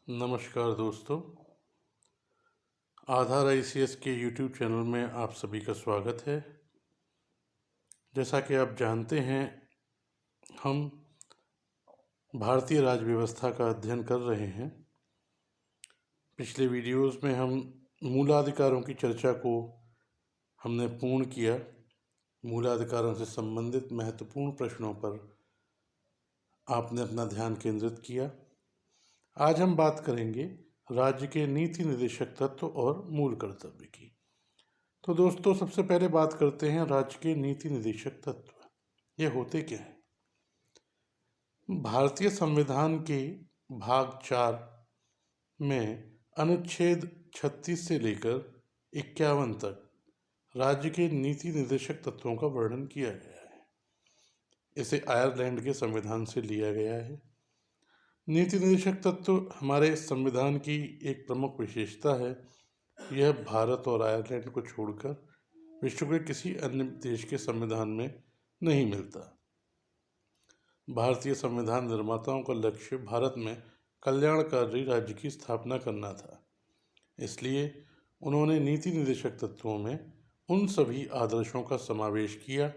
नमस्कार दोस्तों, आधार आईसीएस के यूट्यूब चैनल में आप सभी का स्वागत है। जैसा कि आप जानते हैं, हम भारतीय राज्य व्यवस्था का अध्ययन कर रहे हैं। पिछले वीडियोस में हम मूलाधिकारों की चर्चा को हमने पूर्ण किया। मूलाधिकारों से संबंधित महत्वपूर्ण प्रश्नों पर आपने अपना ध्यान केंद्रित किया। आज हम बात करेंगे राज्य के नीति निर्देशक तत्व और मूल कर्तव्य की। तो दोस्तों, सबसे पहले बात करते हैं राज्य के नीति निर्देशक तत्व। ये होते क्या हैं? भारतीय संविधान के भाग 4 में अनुच्छेद 36 से लेकर 51 तक राज्य के नीति निर्देशक तत्वों का वर्णन किया गया है। इसे आयरलैंड के संविधान से लिया गया है। नीति निर्देशक तत्व हमारे संविधान की एक प्रमुख विशेषता है। यह भारत और आयरलैंड को छोड़कर विश्व के किसी अन्य देश के संविधान में नहीं मिलता। भारतीय संविधान निर्माताओं का लक्ष्य भारत में कल्याणकारी राज्य की स्थापना करना था। इसलिए उन्होंने नीति निर्देशक तत्वों में उन सभी आदर्शों का समावेश किया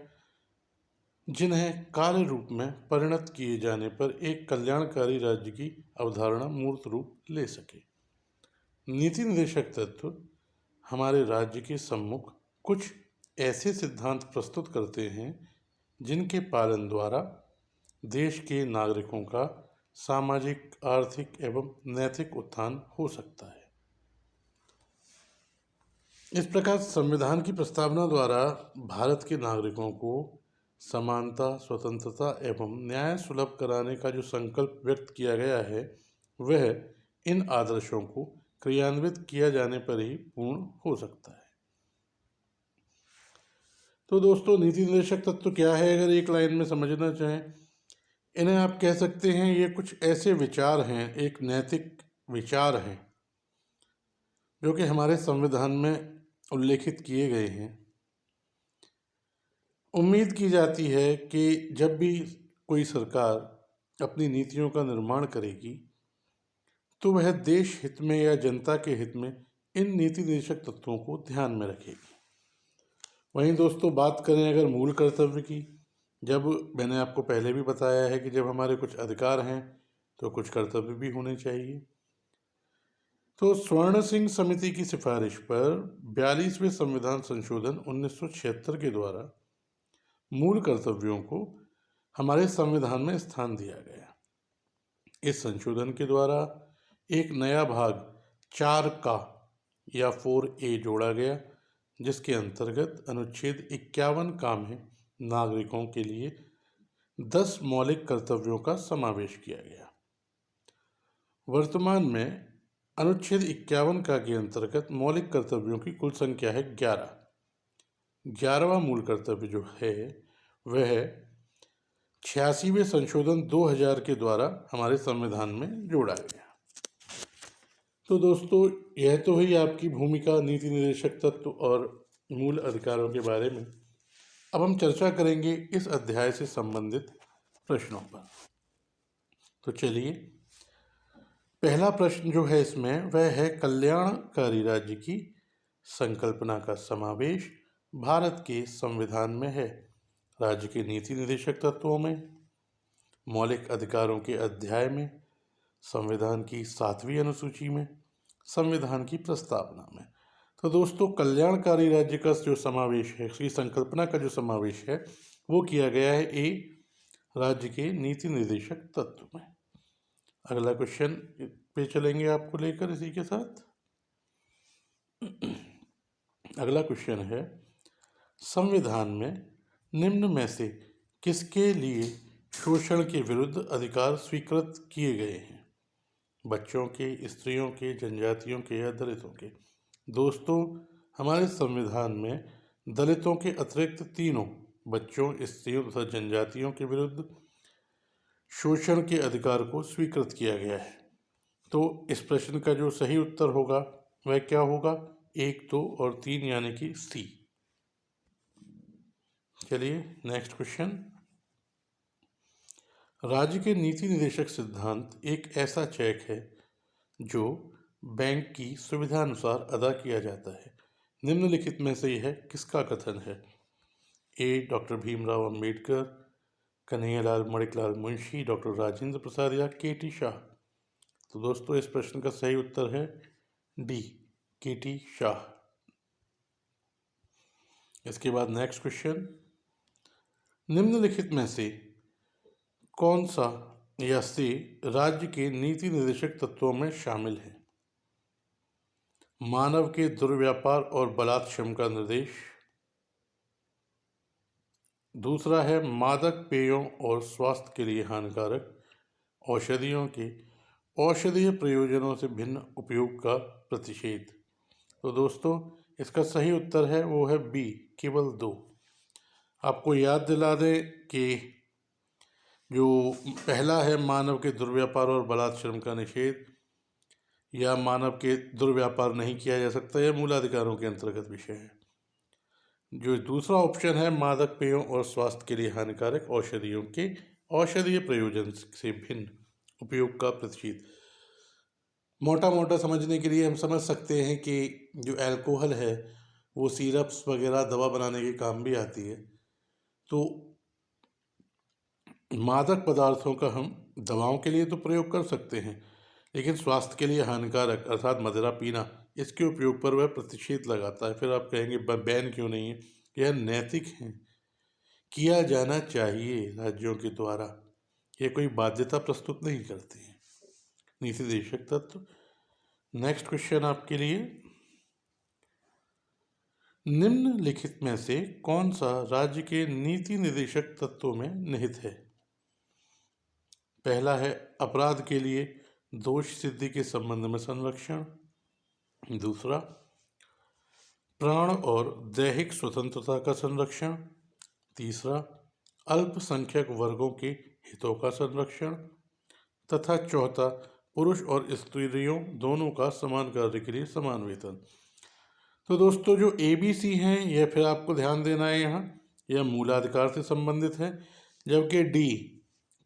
जिन्हें कार्य रूप में परिणत किए जाने पर एक कल्याणकारी राज्य की अवधारणा मूर्त रूप ले सके। नीति निर्देशक तत्व हमारे राज्य के सम्मुख कुछ ऐसे सिद्धांत प्रस्तुत करते हैं जिनके पालन द्वारा देश के नागरिकों का सामाजिक, आर्थिक एवं नैतिक उत्थान हो सकता है। इस प्रकार संविधान की प्रस्तावना द्वारा भारत के नागरिकों को समानता, स्वतंत्रता एवं न्याय सुलभ कराने का जो संकल्प व्यक्त किया गया है, वह इन आदर्शों को क्रियान्वित किया जाने पर ही पूर्ण हो सकता है। तो दोस्तों, नीति निर्देशक तत्व क्या है? अगर एक लाइन में समझना चाहें, इन्हें आप कह सकते हैं ये कुछ ऐसे विचार हैं, एक नैतिक विचार हैं जो कि हमारे संविधान में उल्लेखित किए गए हैं। उम्मीद की जाती है कि जब भी कोई सरकार अपनी नीतियों का निर्माण करेगी तो वह देश हित में या जनता के हित में इन नीति निर्देशक तत्वों को ध्यान में रखेगी। वहीं दोस्तों, बात करें अगर मूल कर्तव्य की, जब मैंने आपको पहले भी बताया है कि जब हमारे कुछ अधिकार हैं तो कुछ कर्तव्य भी होने चाहिए। तो स्वर्ण सिंह समिति की सिफारिश पर 42वें संविधान संशोधन 1976 के द्वारा मूल कर्तव्यों को हमारे संविधान में स्थान दिया गया। इस संशोधन के द्वारा एक नया भाग 4 का या 4A जोड़ा गया, जिसके अंतर्गत अनुच्छेद 51 का में नागरिकों के लिए 10 मौलिक कर्तव्यों का समावेश किया गया। वर्तमान में अनुच्छेद 51 का के अंतर्गत मौलिक कर्तव्यों की कुल संख्या है 11। 11वां मूल कर्तव्य जो है वह 86वें संशोधन 2000 के द्वारा हमारे संविधान में जोड़ा गया। तो दोस्तों, यह तो हुई आपकी भूमिका नीति निर्देशक तत्व और मूल अधिकारों के बारे में। अब हम चर्चा करेंगे इस अध्याय से संबंधित प्रश्नों पर। तो चलिए, पहला प्रश्न जो है इसमें वह है कल्याणकारी राज्य की संकल्पना का समावेश भारत के संविधान में है। राज्य के नीति निर्देशक तत्वों में, मौलिक अधिकारों के अध्याय में, संविधान की 7वीं अनुसूची में, संविधान की प्रस्तावना में। तो दोस्तों, कल्याणकारी राज्य का जो समावेश है, इसकी संकल्पना का जो समावेश है वो किया गया है ए राज्य के नीति निर्देशक तत्व में। अगला क्वेश्चन पे चलेंगे आपको लेकर इसी के साथ। अगला क्वेश्चन है, संविधान में निम्न में से किसके लिए शोषण के विरुद्ध अधिकार स्वीकृत किए गए हैं? बच्चों के, स्त्रियों के, जनजातियों के या दलितों के? दोस्तों, हमारे संविधान में दलितों के अतिरिक्त तीनों बच्चों, स्त्रियों तथा जनजातियों के विरुद्ध शोषण के अधिकार को स्वीकृत किया गया है। तो इस प्रश्न का जो सही उत्तर होगा वह क्या होगा? 1, 2 और 3 यानी कि सी। चलिए नेक्स्ट क्वेश्चन। राज्य के नीति निर्देशक सिद्धांत एक ऐसा चेक है जो बैंक की सुविधानुसार अदा किया जाता है। निम्नलिखित में से यह किसका कथन है? ए. डॉक्टर भीमराव अंबेडकर, कन्हैयालाल मणिकलाल मुंशी, डॉक्टर राजेंद्र प्रसाद या के.टी. शाह। तो दोस्तों इस प्रश्न का सही उत्तर है डी, के.टी. शाह। इसके बाद नेक्स्ट क्वेश्चन, निम्नलिखित में से कौन सा या से राज्य के नीति निर्देशक तत्वों में शामिल है? मानव के दुर्व्यापार और बलात्क्षम का निर्देश। दूसरा है मादक पेयों और स्वास्थ्य के लिए हानिकारक औषधियों के औषधीय प्रयोजनों से भिन्न उपयोग का प्रतिषेध। तो दोस्तों इसका सही उत्तर है वो है बी, केवल 2। आपको याद दिला दें कि जो पहला है मानव के दुर्व्यापार और बलात्श्रम का निषेध, या मानव के दुर्व्यापार नहीं किया जा सकता, यह मूलाधिकारों के अंतर्गत विषय है। जो दूसरा ऑप्शन है मादक पेयों और स्वास्थ्य के लिए हानिकारक औषधियों के औषधीय प्रयोजन से भिन्न उपयोग का प्रतिषेध। मोटा मोटा समझने के लिए हम समझ सकते हैं कि जो अल्कोहल है वो सिरप्स वगैरह दवा बनाने के काम भी आती है। तो मादक पदार्थों का हम दवाओं के लिए तो प्रयोग कर सकते हैं, लेकिन स्वास्थ्य के लिए हानिकारक अर्थात मदिरा पीना, इसके उपयोग पर वह प्रतिषेध लगाता है। फिर आप कहेंगे बैन क्यों नहीं है? यह नैतिक है, किया जाना चाहिए राज्यों के द्वारा, यह कोई बाध्यता प्रस्तुत नहीं करते हैं नीति निर्देशक तत्व। नेक्स्ट क्वेश्चन आपके लिए, निम्नलिखित में से कौन सा राज्य के नीति निर्देशक तत्वों में निहित है? पहला है अपराध के लिए दोष सिद्धि के संबंध में संरक्षण। दूसरा प्राण और दैहिक स्वतंत्रता का संरक्षण। तीसरा अल्पसंख्यक वर्गों के हितों का संरक्षण। तथा चौथा पुरुष और स्त्रियों दोनों का समान कार्य के लिए समान वेतन। तो दोस्तों जो ABC हैं यह फिर आपको ध्यान देना है, यहाँ यह मूलाधिकार से संबंधित है, जबकि डी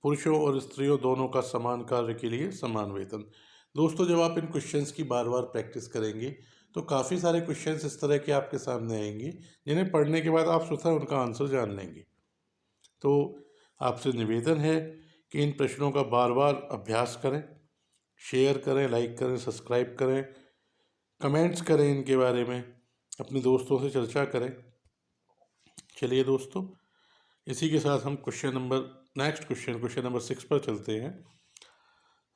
पुरुषों और स्त्रियों दोनों का समान कार्य के लिए समान वेतन। दोस्तों जब आप इन क्वेश्चंस की बार बार प्रैक्टिस करेंगे तो काफ़ी सारे क्वेश्चंस इस तरह के आपके सामने आएंगे जिन्हें पढ़ने के बाद आप स्वतः उनका आंसर जान लेंगे। तो आपसे निवेदन है कि इन प्रश्नों का बार बार अभ्यास करें, शेयर करें, लाइक करें, सब्सक्राइब करें, कमेंट्स करें, इनके बारे में अपने दोस्तों से चर्चा करें। चलिए दोस्तों इसी के साथ हम नेक्स्ट क्वेश्चन नंबर 6 पर चलते हैं।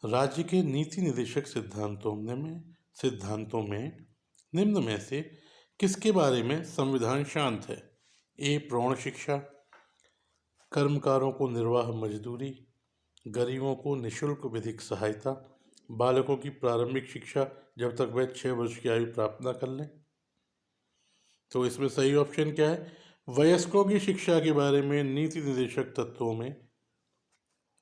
राज्य के नीति निर्देशक सिद्धांतों में निम्न में से किसके बारे में संविधान शांत है? ए. प्रौढ़ शिक्षा, कर्मकारों को निर्वाह मजदूरी, गरीबों को निःशुल्क विधिक सहायता, बालकों की प्रारंभिक शिक्षा जब तक वह 6 वर्ष की आयु प्राप्त न कर लें। तो इसमें सही ऑप्शन क्या है? वयस्कों की शिक्षा के बारे में नीति निर्देशक तत्वों में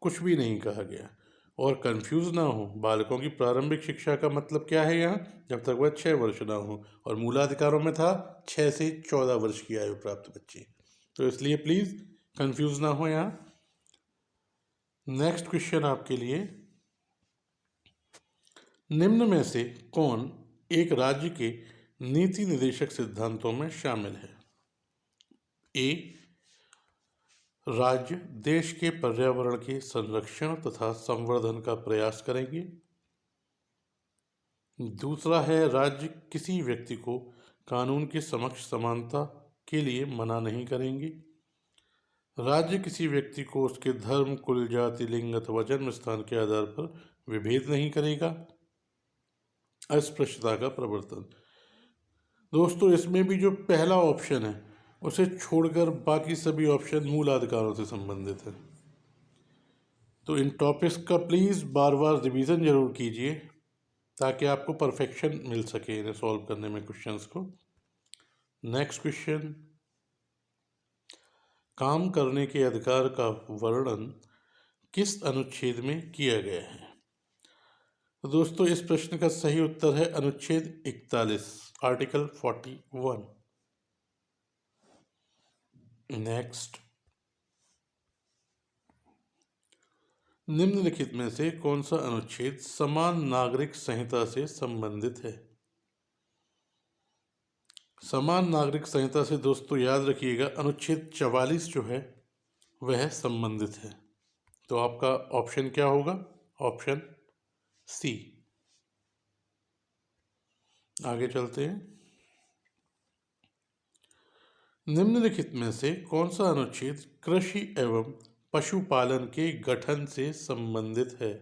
कुछ भी नहीं कहा गया। और कंफ्यूज ना हो, बालकों की प्रारंभिक शिक्षा का मतलब क्या है यहाँ? जब तक वह 6 वर्ष ना हो, और मूलाधिकारों में था 6 से 14 वर्ष की आयु प्राप्त बच्चे। तो इसलिए प्लीज कंफ्यूज ना हो यहाँ। नेक्स्ट क्वेश्चन आपके लिए, निम्न में से कौन एक राज्य के नीति निर्देशक सिद्धांतों में शामिल है? ए. राज्य देश के पर्यावरण के संरक्षण तथा संवर्धन का प्रयास करेंगे। दूसरा है राज्य किसी व्यक्ति को कानून के समक्ष समानता के लिए मना नहीं करेंगे। राज्य किसी व्यक्ति को उसके धर्म, कुल, जाति, लिंग अथवा जन्म स्थान के आधार पर विभेद नहीं करेगा। अस्पृश्यता का प्रवर्तन। दोस्तों इसमें भी जो पहला ऑप्शन है उसे छोड़कर बाकी सभी ऑप्शन मूल अधिकारों से संबंधित है। तो इन टॉपिक्स का प्लीज़ बार बार रिवीजन जरूर कीजिए ताकि आपको परफेक्शन मिल सके इन्हें सॉल्व करने में क्वेश्चंस को। नेक्स्ट क्वेश्चन, काम करने के अधिकार का वर्णन किस अनुच्छेद में किया गया है? तो दोस्तों इस प्रश्न का सही उत्तर है अनुच्छेद 41, आर्टिकल 41। नेक्स्ट, निम्नलिखित में से कौन सा अनुच्छेद समान नागरिक संहिता से संबंधित है? समान नागरिक संहिता से दोस्तों याद रखिएगा अनुच्छेद 44 जो है वह संबंधित है। तो आपका ऑप्शन क्या होगा? Option C. आगे चलते हैं। निम्नलिखित में से कौन सा अनुच्छेद कृषि एवं पशुपालन के गठन से संबंधित है?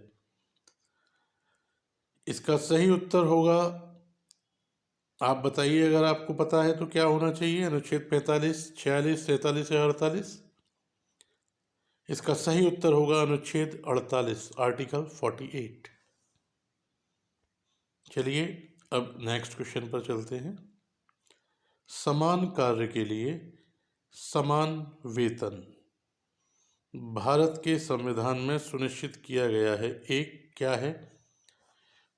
इसका सही उत्तर होगा, आप बताइए अगर आपको पता है तो क्या होना चाहिए? अनुच्छेद 45, 46, 47 या 48? इसका सही उत्तर होगा अनुच्छेद 48, आर्टिकल 48। चलिए अब नेक्स्ट क्वेश्चन पर चलते हैं। समान कार्य के लिए समान वेतन भारत के संविधान में सुनिश्चित किया गया है। एक क्या है?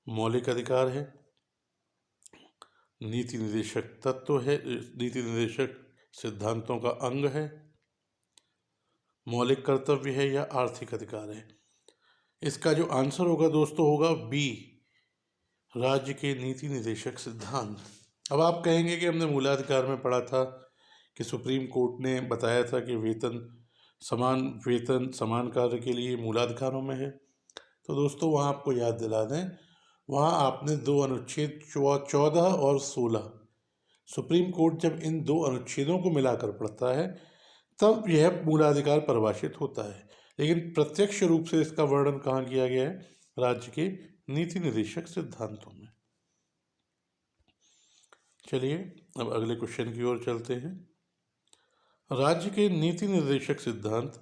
मौलिक अधिकार है, नीति निर्देशक तत्व है, नीति निर्देशक सिद्धांतों का अंग है, मौलिक कर्तव्य है या आर्थिक अधिकार है? इसका जो आंसर होगा दोस्तों होगा बी, राज्य के नीति निर्देशक सिद्धांत। अब आप कहेंगे कि हमने मूलाधिकार में पढ़ा था कि सुप्रीम कोर्ट ने बताया था कि वेतन समान कार्य के लिए मूलाधिकारों में है। तो दोस्तों वहाँ आपको याद दिला दें, वहाँ आपने दो अनुच्छेद 14 और 16, सुप्रीम कोर्ट जब इन दो अनुच्छेदों को मिलाकर पढ़ता है तब यह मूलाधिकार परिभाषित होता है, लेकिन प्रत्यक्ष रूप से इसका वर्णन कहाँ किया गया है? राज्य के नीति निर्देशक सिद्धांतों में। चलिए अब अगले क्वेश्चन की ओर चलते हैं। राज्य के नीति निर्देशक सिद्धांत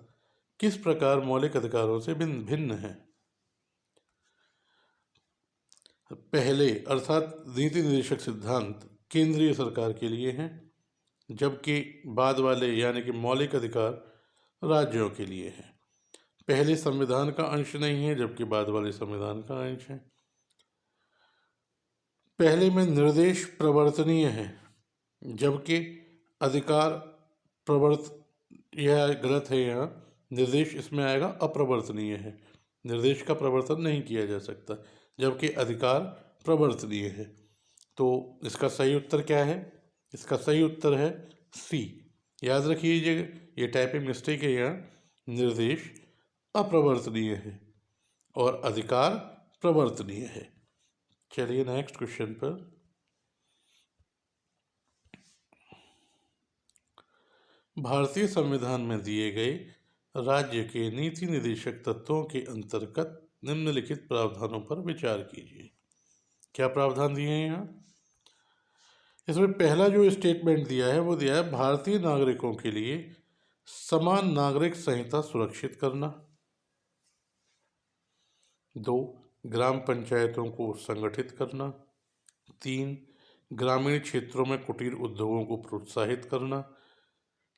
किस प्रकार मौलिक अधिकारों से भिन्न है? पहले अर्थात नीति निर्देशक सिद्धांत केंद्रीय सरकार के लिए हैं, जबकि बाद वाले यानी कि मौलिक अधिकार राज्यों के लिए हैं। पहले संविधान का अंश नहीं है, जबकि बाद वाले संविधान का अंश है। पहले में निर्देश प्रवर्तनीय है, जबकि अधिकार यह गलत है, यहाँ निर्देश इसमें आएगा अप्रवर्तनीय है। निर्देश का प्रवर्तन नहीं किया जा सकता, जबकि अधिकार प्रवर्तनीय है। तो इसका सही उत्तर क्या है? इसका सही उत्तर है सी। याद रखिए ये टाइपिंग मिस्टेक है, यहाँ निर्देश अप्रवर्तनीय है और अधिकार प्रवर्तनीय है। चलिए नेक्स्ट क्वेश्चन पर। भारतीय संविधान में दिए गए राज्य के नीति निर्देशक तत्वों के अंतर्गत निम्नलिखित प्रावधानों पर विचार कीजिए। क्या प्रावधान दिए हैं यहाँ? इसमें पहला जो स्टेटमेंट दिया है वो दिया है भारतीय नागरिकों के लिए समान नागरिक संहिता सुरक्षित करना। 2, ग्राम पंचायतों को संगठित करना। 3, ग्रामीण क्षेत्रों में कुटीर उद्योगों को प्रोत्साहित करना।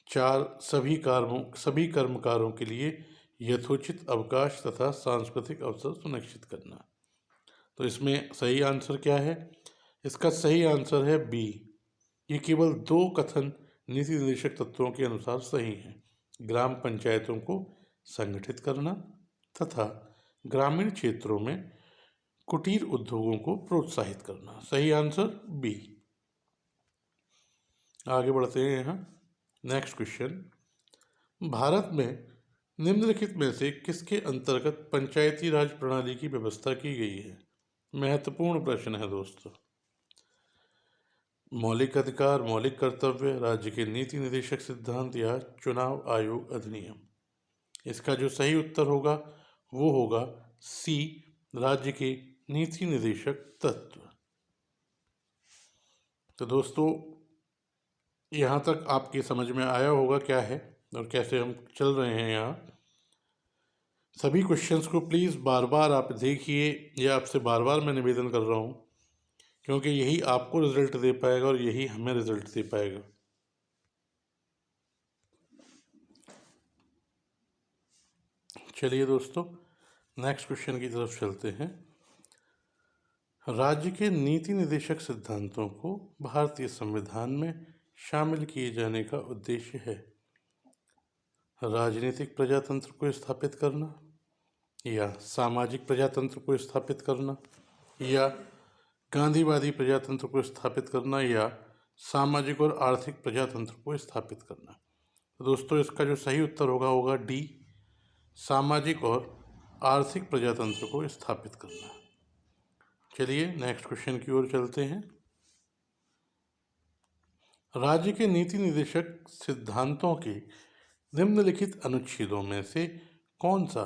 4, सभी कर्मकारों के लिए यथोचित अवकाश तथा सांस्कृतिक अवसर सुनिश्चित करना। तो इसमें सही आंसर क्या है? इसका सही आंसर है बी। ये केवल 2 कथन नीति निर्देशक तत्वों के अनुसार सही हैं। ग्राम पंचायतों को संगठित करना तथा ग्रामीण क्षेत्रों में कुटीर उद्योगों को प्रोत्साहित करना। सही आंसर बी। आगे बढ़ते हैं यहाँ नेक्स्ट क्वेश्चन। भारत में निम्नलिखित में से किसके अंतर्गत पंचायती राज प्रणाली की व्यवस्था की गई है? महत्वपूर्ण प्रश्न है दोस्तों। मौलिक अधिकार, मौलिक कर्तव्य, राज्य के नीति निर्देशक सिद्धांत या चुनाव आयोग अधिनियम? इसका जो सही उत्तर होगा वो होगा सी, राज्य के नीति निर्देशक तत्व। तो दोस्तों यहाँ तक आपकी समझ में आया होगा क्या है और कैसे हम चल रहे हैं। यहाँ सभी क्वेश्चंस को प्लीज़ बार बार आप देखिए, या आपसे बार बार मैं निवेदन कर रहा हूँ, क्योंकि यही आपको रिजल्ट दे पाएगा और यही हमें रिजल्ट दे पाएगा। चलिए दोस्तों नेक्स्ट क्वेश्चन की तरफ चलते हैं। राज्य के नीति निर्देशक सिद्धांतों को भारतीय संविधान में शामिल किए जाने का उद्देश्य है राजनीतिक प्रजातंत्र को स्थापित करना, या सामाजिक प्रजातंत्र को स्थापित करना, या गांधीवादी प्रजातंत्र को स्थापित करना, या सामाजिक और आर्थिक प्रजातंत्र को स्थापित करना। तो दोस्तों इसका जो सही उत्तर होगा डी, सामाजिक और आर्थिक प्रजातंत्र को स्थापित करना। चलिए नेक्स्ट क्वेश्चन की ओर चलते हैं। राज्य के नीति निर्देशक सिद्धांतों के निम्नलिखित अनुच्छेदों में से कौन सा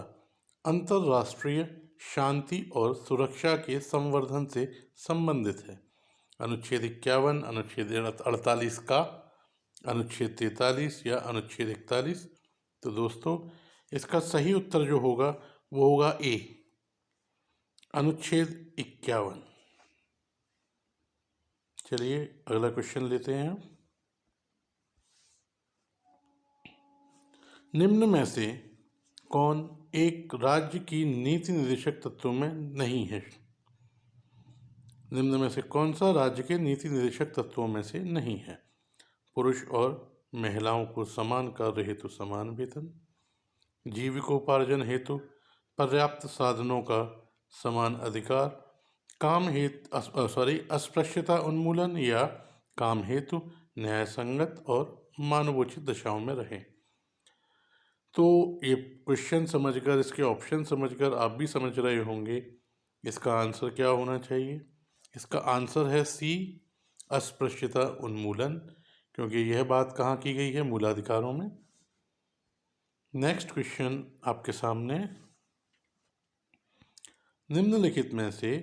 अंतरराष्ट्रीय शांति और सुरक्षा के संवर्धन से संबंधित है? अनुच्छेद 51, अनुच्छेद 48 का, अनुच्छेद 43 या अनुच्छेद 41। तो दोस्तों इसका सही उत्तर जो होगा वो होगा ए, अनुच्छेद 51। चलिए अगला क्वेश्चन लेते हैं। निम्न में से कौन एक राज्य की नीति निर्देशक तत्वों में नहीं है? निम्न में से कौन सा राज्य के नीति निर्देशक तत्वों में से नहीं है? पुरुष और महिलाओं को समान कार्य हेतु समान वेतन, जीविकोपार्जन हेतु पर्याप्त साधनों का समान अधिकार, काम हेतु अस्पृश्यता उन्मूलन, या काम हेतु न्याय संगत और मानवोचित दशाओं में रहें। तो ये क्वेश्चन समझकर, इसके ऑप्शन समझकर आप भी समझ रहे होंगे इसका आंसर क्या होना चाहिए। इसका आंसर है सी, अस्पृश्यता उन्मूलन, क्योंकि यह बात कहाँ की गई है? मूलाधिकारों में। नेक्स्ट क्वेश्चन आपके सामने, निम्नलिखित में से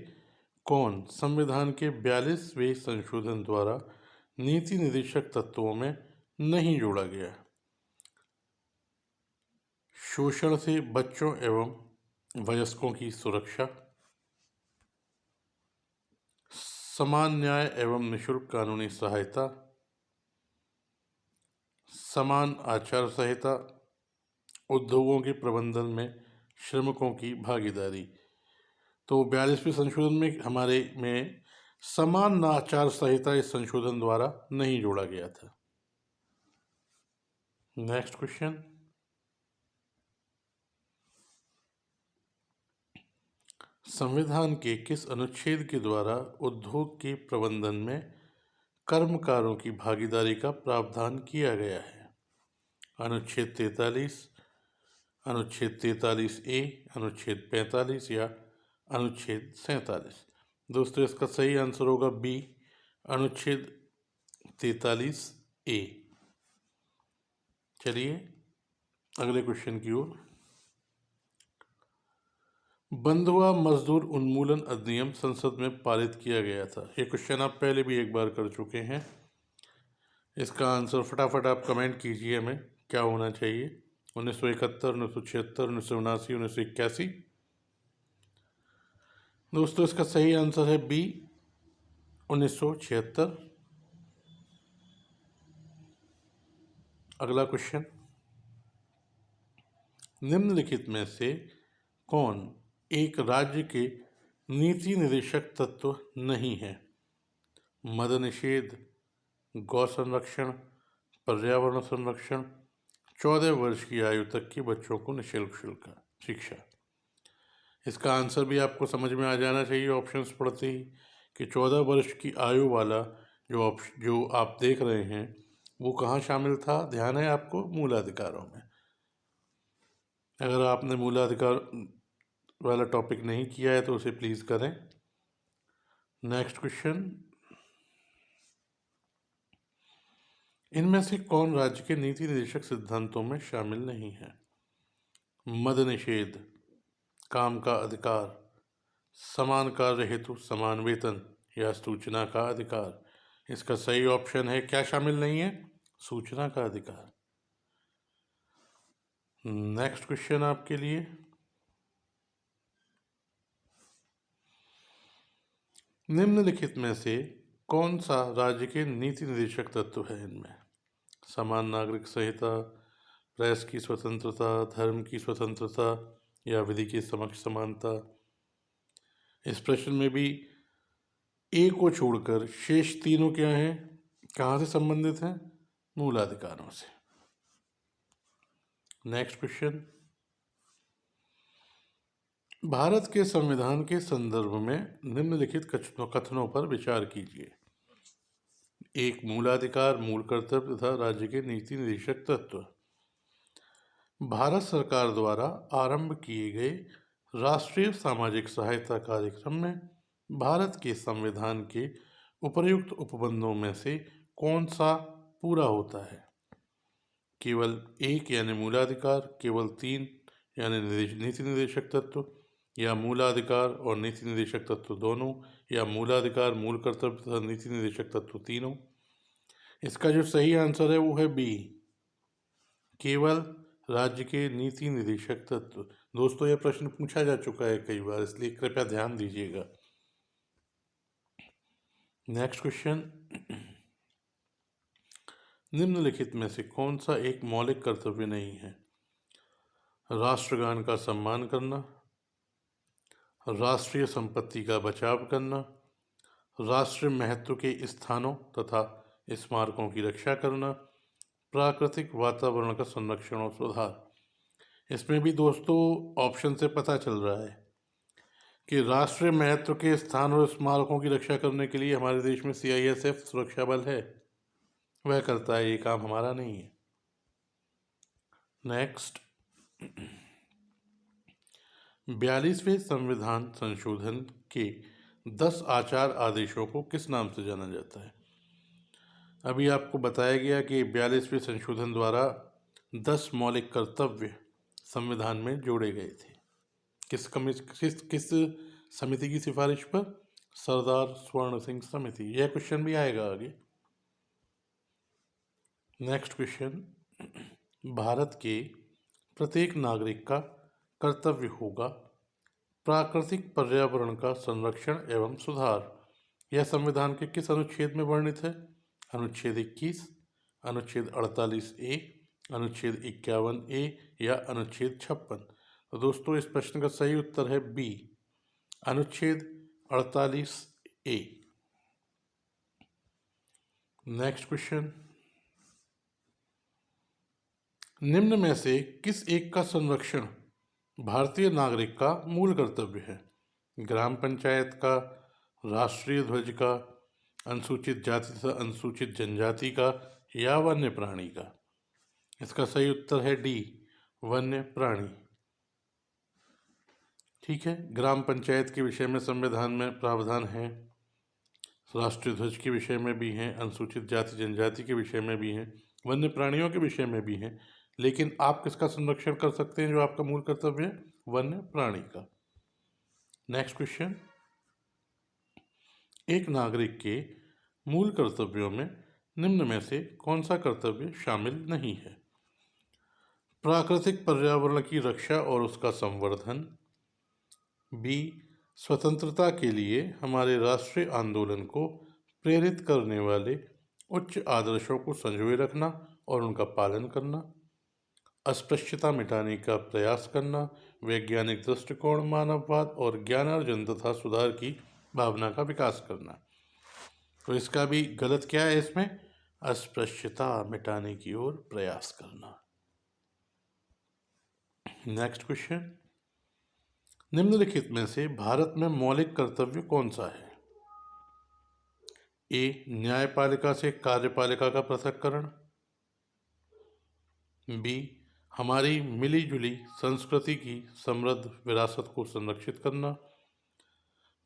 कौन संविधान के 42वें संशोधन द्वारा नीति निर्देशक तत्वों में नहीं जोड़ा गया? शोषण से बच्चों एवं वयस्कों की सुरक्षा, समान न्याय एवं निःशुल्क कानूनी सहायता, समान आचार संहिता, उद्योगों के प्रबंधन में श्रमिकों की भागीदारी। तो 42वें संशोधन में हमारे में समान आचार संहिता इस संशोधन द्वारा नहीं जोड़ा गया था। नेक्स्ट क्वेश्चन, संविधान के किस अनुच्छेद के द्वारा उद्योग के प्रबंधन में कर्मकारों की भागीदारी का प्रावधान किया गया है? अनुच्छेद 43, अनुच्छेद 43A, अनुच्छेद 45 या अनुच्छेद 47। दोस्तों इसका सही आंसर होगा बी, अनुच्छेद 43A। चलिए अगले क्वेश्चन की ओर। बंधुआ मजदूर उन्मूलन अधिनियम संसद में पारित किया गया था। ये क्वेश्चन आप पहले भी एक बार कर चुके हैं। इसका आंसर फटाफट आप कमेंट कीजिए हमें क्या होना चाहिए। 1971, 1976, 1979, 1981। दोस्तों इसका सही आंसर है बी, 1976। अगला क्वेश्चन, निम्नलिखित में से कौन एक राज्य के नीति निर्देशक तत्व नहीं है? मद निषेध, गौ संरक्षण, पर्यावरण संरक्षण, 14 वर्ष की आयु तक के बच्चों को निःशुल्क शिक्षा। इसका आंसर भी आपको समझ में आ जाना चाहिए ऑप्शंस पढ़ते ही कि 14 वर्ष की आयु वाला जो आप देख रहे हैं वो कहाँ शामिल था? ध्यान है आपको? मूलाधिकारों में। अगर आपने मूलाधिकार वाला टॉपिक नहीं किया है तो उसे प्लीज़ करें। नेक्स्ट क्वेश्चन, इनमें से कौन राज्य के नीति निर्देशक सिद्धांतों में शामिल नहीं है? मद निषेध, काम का अधिकार, समान कार्य हेतु समान वेतन, या सूचना का अधिकार। इसका सही ऑप्शन है, क्या शामिल नहीं है? सूचना का अधिकार। नेक्स्ट क्वेश्चन आपके लिए, निम्नलिखित में से कौन सा राज्य के नीति निर्देशक तत्व है इनमें? समान नागरिक संहिता, प्रेस की स्वतंत्रता, धर्म की स्वतंत्रता, या विधि के समक्ष समानता। इस प्रश्न में भी ए को छोड़कर शेष तीनों क्या हैं? कहाँ से संबंधित हैं? मूलाधिकारों से। नेक्स्ट क्वेश्चन, भारत के संविधान के संदर्भ में निम्नलिखित कथनों पर विचार कीजिए। एक, मूलाधिकार, मूल कर्तव्य तथा राज्य के नीति निर्देशक तत्व। भारत सरकार द्वारा आरंभ किए गए राष्ट्रीय सामाजिक सहायता कार्यक्रम में भारत के संविधान के उपर्युक्त उपबंधों में से कौन सा पूरा होता है? केवल एक यानी मूलाधिकार, केवल तीन यानी नीति निर्देशक तत्व, या मूलाधिकार और नीति निर्देशक तत्व दोनों, या मूलाधिकार, मूल कर्तव्य तथा नीति निर्देशक तत्व तीनों। इसका जो सही आंसर है वो है बी, केवल राज्य के नीति निर्देशक तत्व। दोस्तों, यह प्रश्न पूछा जा चुका है कई बार, इसलिए कृपया ध्यान दीजिएगा। नेक्स्ट क्वेश्चन, निम्नलिखित में से कौन सा एक मौलिक कर्तव्य नहीं है? राष्ट्रगान का सम्मान करना, राष्ट्रीय संपत्ति का बचाव करना, राष्ट्रीय महत्व के स्थानों तथा स्मारकों की रक्षा करना, प्राकृतिक वातावरण का संरक्षण और सुधार। इसमें भी दोस्तों ऑप्शन से पता चल रहा है कि राष्ट्रीय महत्व के स्थान और स्मारकों की रक्षा करने के लिए हमारे देश में CISF सुरक्षा बल है, वह करता है, ये काम हमारा नहीं है। नेक्स्ट, 42वें संविधान संशोधन के 10 आचार आदेशों को किस नाम से जाना जाता है? अभी आपको बताया गया कि 42वें संशोधन द्वारा 10 मौलिक कर्तव्य संविधान में जोड़े गए थे। किस समिति की सिफारिश पर? सरदार स्वर्ण सिंह समिति। यह क्वेश्चन भी आएगा आगे। नेक्स्ट क्वेश्चन, भारत के प्रत्येक नागरिक का कर्तव्य होगा प्राकृतिक पर्यावरण का संरक्षण एवं सुधार। यह संविधान के किस अनुच्छेद में वर्णित है? अनुच्छेद 21, अनुच्छेद 48A, अनुच्छेद 51A या अनुच्छेद 56। तो दोस्तों इस प्रश्न का सही उत्तर है बी, अनुच्छेद 48A। नेक्स्ट क्वेश्चन, निम्न में से किस एक का संरक्षण भारतीय नागरिक का मूल कर्तव्य है? ग्राम पंचायत का, राष्ट्रीय ध्वज का, अनुसूचित जाति तथा अनुसूचित जनजाति का, या वन्य प्राणी का? इसका सही उत्तर है डी, वन्य प्राणी। ठीक है, ग्राम पंचायत के विषय में संविधान में प्रावधान है, राष्ट्रीय ध्वज के विषय में भी हैं, अनुसूचित जाति जनजाति के विषय में भी हैं, वन्य प्राणियों के विषय में भी हैं, लेकिन आप किसका संरक्षण कर सकते हैं जो आपका मूल कर्तव्य है? वन्य प्राणी का। नेक्स्ट क्वेश्चन, एक नागरिक के मूल कर्तव्यों में निम्न में से कौन सा कर्तव्य शामिल नहीं है? प्राकृतिक पर्यावरण की रक्षा और उसका संवर्धन, बी, स्वतंत्रता के लिए हमारे राष्ट्रीय आंदोलन को प्रेरित करने वाले उच्च आदर्शों को संजोए रखना और उनका पालन करना, अस्पृश्यता मिटाने का प्रयास करना, वैज्ञानिक दृष्टिकोण, मानववाद और ज्ञानार्जन तथा सुधार की भावना का विकास करना। तो इसका भी गलत क्या है इसमें? अस्पृश्यता मिटाने की ओर प्रयास करना। नेक्स्ट क्वेश्चन, निम्नलिखित में से भारत में मौलिक कर्तव्य कौन सा है? ए, न्यायपालिका से कार्यपालिका का पृथक्करण, बी, हमारी मिली जुली संस्कृति की समृद्ध विरासत को संरक्षित करना,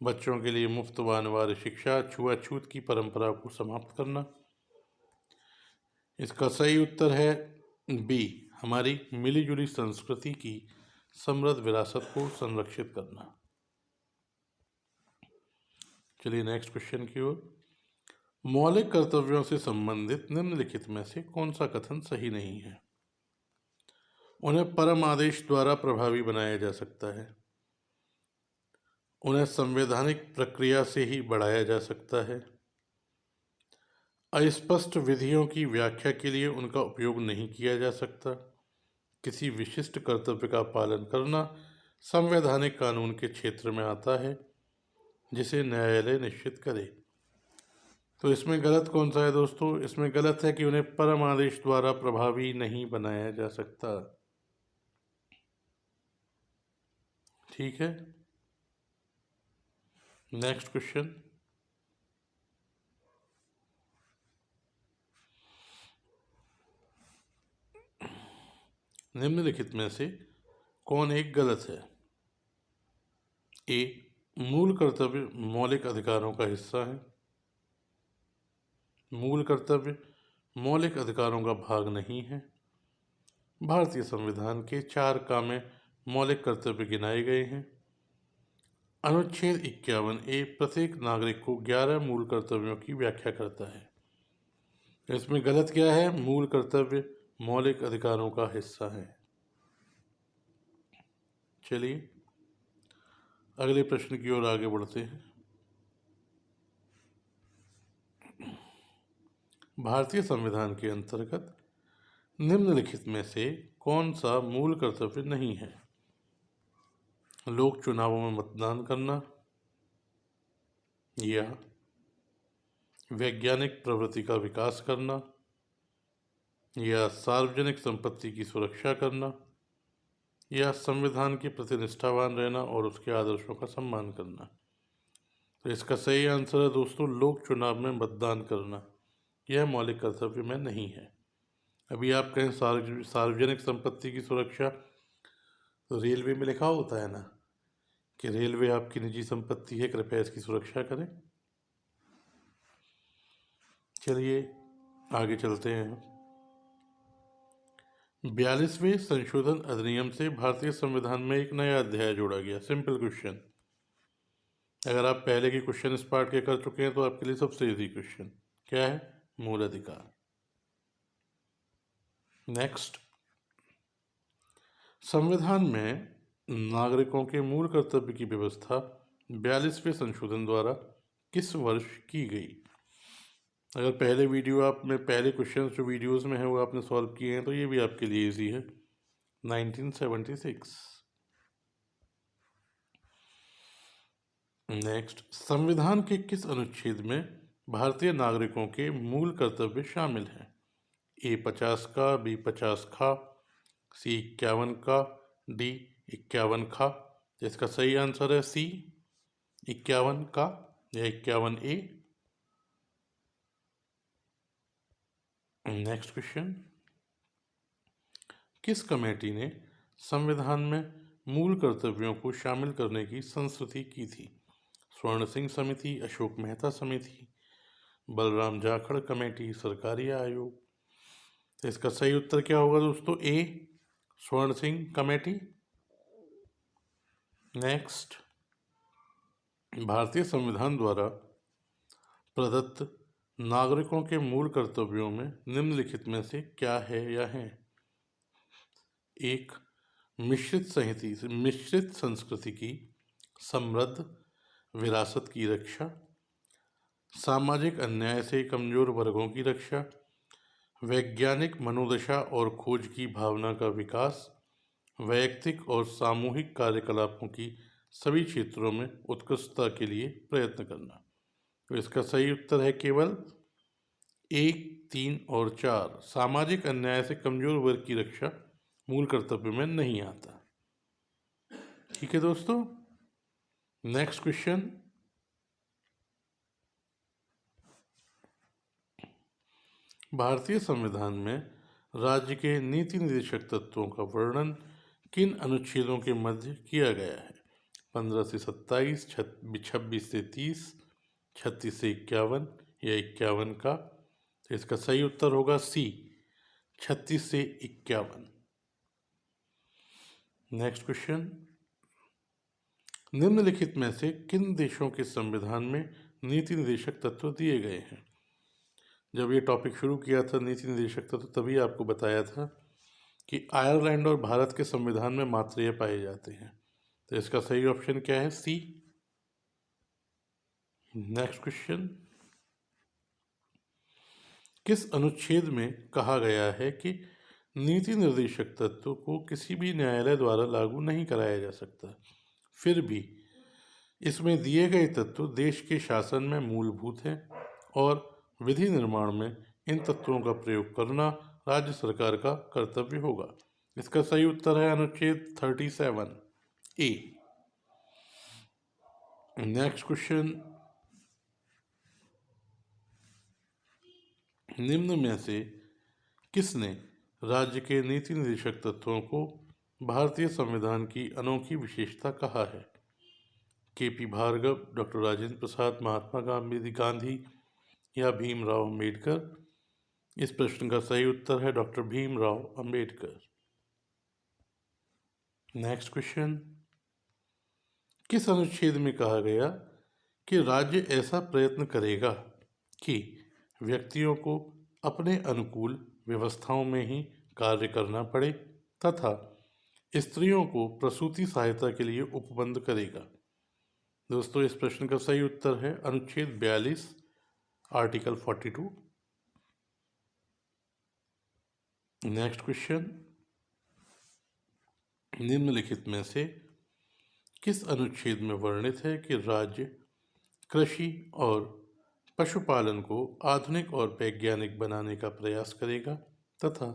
बच्चों के लिए मुफ्त व अनिवार्य शिक्षा, छुआछूत की परंपरा को समाप्त करना। इसका सही उत्तर है बी, हमारी मिलीजुली संस्कृति की समृद्ध विरासत को संरक्षित करना। चलिए नेक्स्ट क्वेश्चन की ओर। मौलिक कर्तव्यों से संबंधित निम्नलिखित में से कौन सा कथन सही नहीं है? उन्हें परम आदेश द्वारा प्रभावी बनाया जा सकता है, उन्हें संवैधानिक प्रक्रिया से ही बढ़ाया जा सकता है, अस्पष्ट विधियों की व्याख्या के लिए उनका उपयोग नहीं किया जा सकता, किसी विशिष्ट कर्तव्य का पालन करना संवैधानिक कानून के क्षेत्र में आता है जिसे न्यायालय निश्चित करे। तो इसमें गलत कौन सा है दोस्तों? इसमें गलत है कि उन्हें परम आदेश द्वारा प्रभावी नहीं बनाया जा सकता। ठीक है। नेक्स्ट क्वेश्चन, निम्नलिखित में से कौन एक गलत है? ए, मूल कर्तव्य मौलिक अधिकारों का हिस्सा है। मूल कर्तव्य मौलिक अधिकारों का भाग नहीं है। भारतीय संविधान के 4 काम में मौलिक कर्तव्य गिनाए गए हैं। अनुच्छेद 51A प्रत्येक नागरिक को 11 मूल कर्तव्यों की व्याख्या करता है। इसमें गलत क्या है? मूल कर्तव्य मौलिक अधिकारों का हिस्सा है। चलिए अगले प्रश्न की ओर आगे बढ़ते हैं। भारतीय संविधान के अंतर्गत निम्नलिखित में से कौन सा मूल कर्तव्य नहीं है? लोक चुनावों में मतदान करना, या वैज्ञानिक प्रवृत्ति का विकास करना, या सार्वजनिक संपत्ति की सुरक्षा करना, या संविधान के प्रति निष्ठावान रहना और उसके आदर्शों का सम्मान करना। तो इसका सही आंसर है दोस्तों लोक चुनाव में मतदान करना। यह मौलिक कर्तव्य में नहीं है। अभी आप कहें सार्वजनिक संपत्ति की सुरक्षा, तो रेलवे में लिखा होता है ना कि रेलवे आपकी निजी संपत्ति है, कृपया इसकी सुरक्षा करें। चलिए आगे चलते हैं। 42वें संशोधन अधिनियम से भारतीय संविधान में एक नया अध्याय जोड़ा गया। सिंपल क्वेश्चन, अगर आप पहले के क्वेश्चन इस पार्ट के कर चुके हैं तो आपके लिए सबसे इजी क्वेश्चन क्या है? मूल अधिकार। नेक्स्ट, संविधान में नागरिकों के मूल कर्तव्य की व्यवस्था 42वें संशोधन द्वारा किस वर्ष की गई? अगर पहले वीडियो आप में पहले क्वेश्चन जो वीडियोस में है वो आपने सॉल्व किए हैं तो ये भी आपके लिए इजी है। 1976। नेक्स्ट, संविधान के किस अनुच्छेद में भारतीय नागरिकों के मूल कर्तव्य शामिल हैं? ए 50 का, बी 50 का, सी 51 का, डी 51 का। इसका सही आंसर है सी 51 का या 51A। नेक्स्ट क्वेश्चन, किस कमेटी ने संविधान में मूल कर्तव्यों को शामिल करने की संस्तुति की थी? स्वर्ण सिंह समिति, अशोक मेहता समिति, बलराम जाखड़ कमेटी, सरकारी आयोग। तो इसका सही उत्तर क्या होगा दोस्तों? ए स्वर्ण सिंह कमेटी। नेक्स्ट, भारतीय संविधान द्वारा प्रदत्त नागरिकों के मूल कर्तव्यों में निम्नलिखित में से क्या है या है? एक, मिश्रित संस्कृति की समृद्ध विरासत की रक्षा, सामाजिक अन्याय से कमजोर वर्गों की रक्षा, वैज्ञानिक मनोदशा और खोज की भावना का विकास, वैयक्तिक और सामूहिक कार्यकलापों की सभी क्षेत्रों में उत्कृष्टता के लिए प्रयत्न करना। तो इसका सही उत्तर है केवल 1, 3 और 4। सामाजिक अन्याय से कमजोर वर्ग की रक्षा मूल कर्तव्य में नहीं आता। ठीक है दोस्तों, नेक्स्ट क्वेश्चन, भारतीय संविधान में राज्य के नीति निर्देशक तत्वों का वर्णन किन अनुच्छेदों के मध्य किया गया है? 15 से 27, 26 से 30, 36 से 51 या 51 का। तो इसका सही उत्तर होगा सी 36 से 51। नेक्स्ट क्वेश्चन, निम्नलिखित में से किन देशों के संविधान में नीति निर्देशक तत्व दिए गए हैं? जब ये टॉपिक शुरू किया था नीति निर्देशक तत्व, तभी आपको बताया था कि आयरलैंड और भारत के संविधान में मात्र ये पाए जाते हैं। तो इसका सही ऑप्शन क्या है? सी। नेक्स्ट क्वेश्चन, किस अनुच्छेद में कहा गया है कि नीति निर्देशक तत्व को किसी भी न्यायालय द्वारा लागू नहीं कराया जा सकता, फिर भी इसमें दिए गए तत्व देश के शासन में मूलभूत हैं और विधि निर्माण में इन तत्वों का प्रयोग करना राज्य सरकार का कर्तव्य होगा? इसका सही उत्तर है अनुच्छेद 37A। नेक्स्ट क्वेश्चन, निम्न में से किसने राज्य के नीति निर्देशक तत्वों को भारतीय संविधान की अनोखी विशेषता कहा है? के.पी. भार्गव, डॉक्टर राजेंद्र प्रसाद, महात्मा गांधी या भीमराव अंबेडकर? इस प्रश्न का सही उत्तर है doctor Bhimrao Ambedkar. Next question, किस अनुच्छेद में कहा गया कि राज्य ऐसा प्रयत्न करेगा कि व्यक्तियों को अपने अनुकूल व्यवस्थाओं में ही कार्य करना पड़े तथा स्त्रियों को प्रसूति सहायता के लिए उपबंध करेगा? दोस्तों, इस प्रश्न का सही उत्तर है अनुच्छेद 42, आर्टिकल 42। नेक्स्ट क्वेश्चन, निम्नलिखित में से किस अनुच्छेद में वर्णित है कि राज्य कृषि और पशुपालन को आधुनिक और वैज्ञानिक बनाने का प्रयास करेगा तथा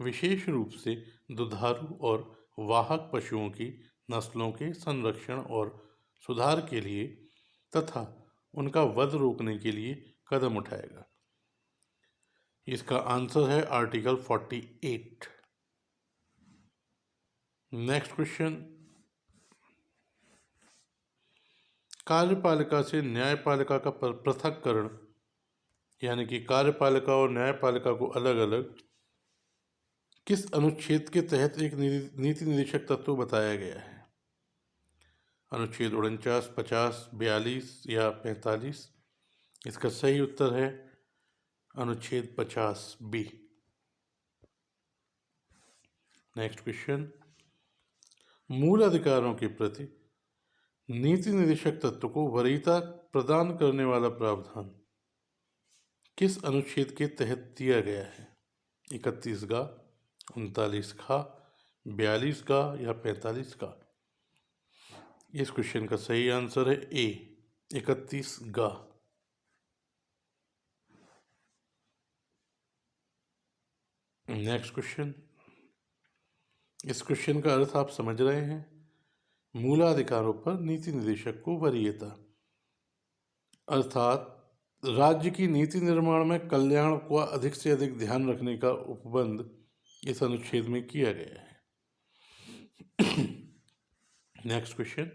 विशेष रूप से दुधारू और वाहक पशुओं की नस्लों के संरक्षण और सुधार के लिए तथा उनका वध रोकने के लिए कदम उठाएगा? इसका आंसर है आर्टिकल 48। नेक्स्ट क्वेश्चन, कार्यपालिका से न्यायपालिका का पृथक्करण यानी कि कार्यपालिका और न्यायपालिका को अलग अलग किस अनुच्छेद के तहत एक नीति निर्देशक तत्व बताया गया है? अनुच्छेद 49, 50, 42 या 45? इसका सही उत्तर है अनुच्छेद 50B। नेक्स्ट क्वेश्चन, मूल अधिकारों के प्रति नीति निर्देशक तत्व को वरीयता प्रदान करने वाला प्रावधान किस अनुच्छेद के तहत दिया गया है? 31 का, 39 का, 42 का या 45 का? इस क्वेश्चन का सही आंसर है ए, 31 का। नेक्स्ट क्वेश्चन, इस क्वेश्चन का अर्थ आप समझ रहे हैं। मूलाधिकारों पर नीति निर्देशक को वरीयता अर्थात राज्य की नीति निर्माण में कल्याण को अधिक से अधिक ध्यान रखने का उपबंध इस अनुच्छेद में किया गया है। नेक्स्ट क्वेश्चन,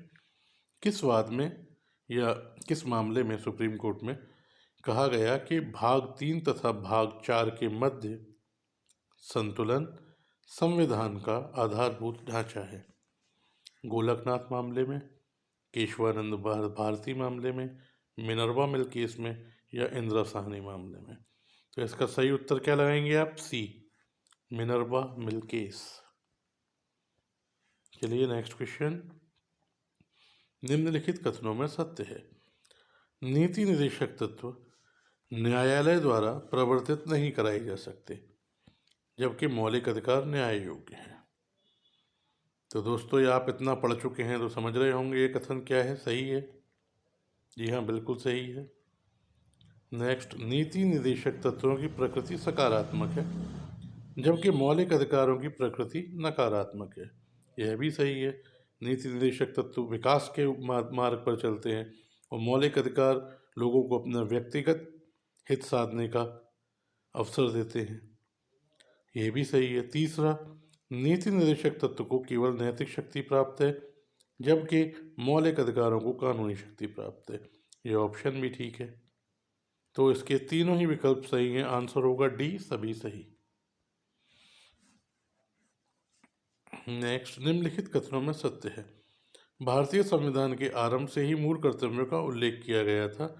किस वाद में या किस मामले में सुप्रीम कोर्ट में कहा गया कि भाग 3 तथा भाग 4 के मध्य संतुलन संविधान का आधारभूत ढांचा है? गोलकनाथ मामले में, केशवानंद भारती मामले में, मिनर्वा मिल केस में या इंदिरा साहनी मामले में? तो इसका सही उत्तर क्या लगाएंगे आप? सी, मिनर्वा मिल केस। चलिए नेक्स्ट क्वेश्चन, निम्नलिखित कथनों में सत्य है? नीति निर्देशक तत्व न्यायालय द्वारा प्रवर्तित नहीं कराए जा सकते जबकि मौलिक अधिकार न्याय योग्य है। तो दोस्तों, ये आप इतना पढ़ चुके हैं तो समझ रहे होंगे ये कथन क्या है, सही है? जी हाँ, बिल्कुल सही है। नेक्स्ट, नीति निर्देशक तत्वों की प्रकृति सकारात्मक है जबकि मौलिक अधिकारों की प्रकृति नकारात्मक है। यह भी सही है। नीति निर्देशक तत्व विकास के मार्ग पर चलते हैं और मौलिक अधिकार लोगों को अपना व्यक्तिगत हित साधने का अवसर देते हैं। यह भी सही है। तीसरा, नीति निर्देशक तत्व को केवल नैतिक शक्ति प्राप्त है जबकि मौलिक अधिकारों को कानूनी शक्ति प्राप्त है। यह ऑप्शन भी ठीक है। तो इसके तीनों ही विकल्प सही हैं। आंसर होगा डी, सभी सही। नेक्स्ट, निम्नलिखित कथनों में सत्य है? भारतीय संविधान के आरंभ से ही मूल कर्तव्यों का उल्लेख किया गया था।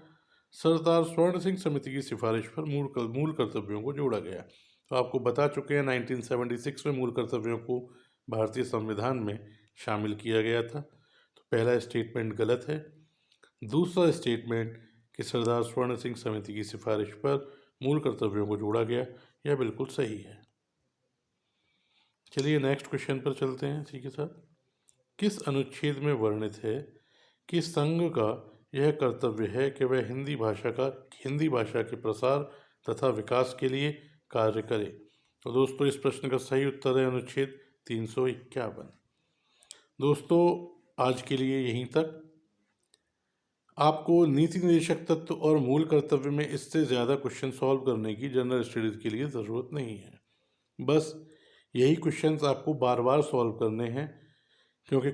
सरदार स्वर्ण सिंह समिति की सिफारिश पर मूल कर्तव्यों को जोड़ा गया। तो आपको बता चुके हैं 1976 में मूल कर्तव्यों को भारतीय संविधान में शामिल किया गया था। तो पहला स्टेटमेंट गलत है। दूसरा स्टेटमेंट कि सरदार स्वर्ण सिंह समिति की सिफारिश पर मूल कर्तव्यों को जोड़ा गया, यह बिल्कुल सही है। चलिए नेक्स्ट क्वेश्चन पर चलते हैं इसी के साथ। किस अनुच्छेद में वर्णित है कि संघ का यह कर्तव्य है कि वह हिंदी भाषा के प्रसार तथा विकास के लिए कार्य करे? तो दोस्तों, इस प्रश्न का सही उत्तर है अनुच्छेद 351। दोस्तों, आज के लिए यहीं तक। आपको नीति निर्देशक तत्व और मूल कर्तव्य में इससे ज़्यादा क्वेश्चन सॉल्व करने की जनरल स्टडीज़ के लिए ज़रूरत नहीं है। बस यही क्वेश्चंस आपको बार बार सॉल्व करने हैं, क्योंकि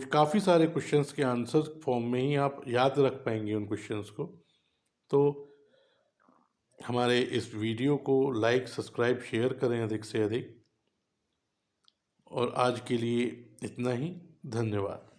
काफ़ी सारे क्वेश्चंस के आंसर फॉर्म में ही आप याद रख पाएंगे उन क्वेश्चंस को। तो हमारे इस वीडियो को लाइक, सब्सक्राइब, शेयर करें अधिक से अधिक। और आज के लिए इतना ही। धन्यवाद।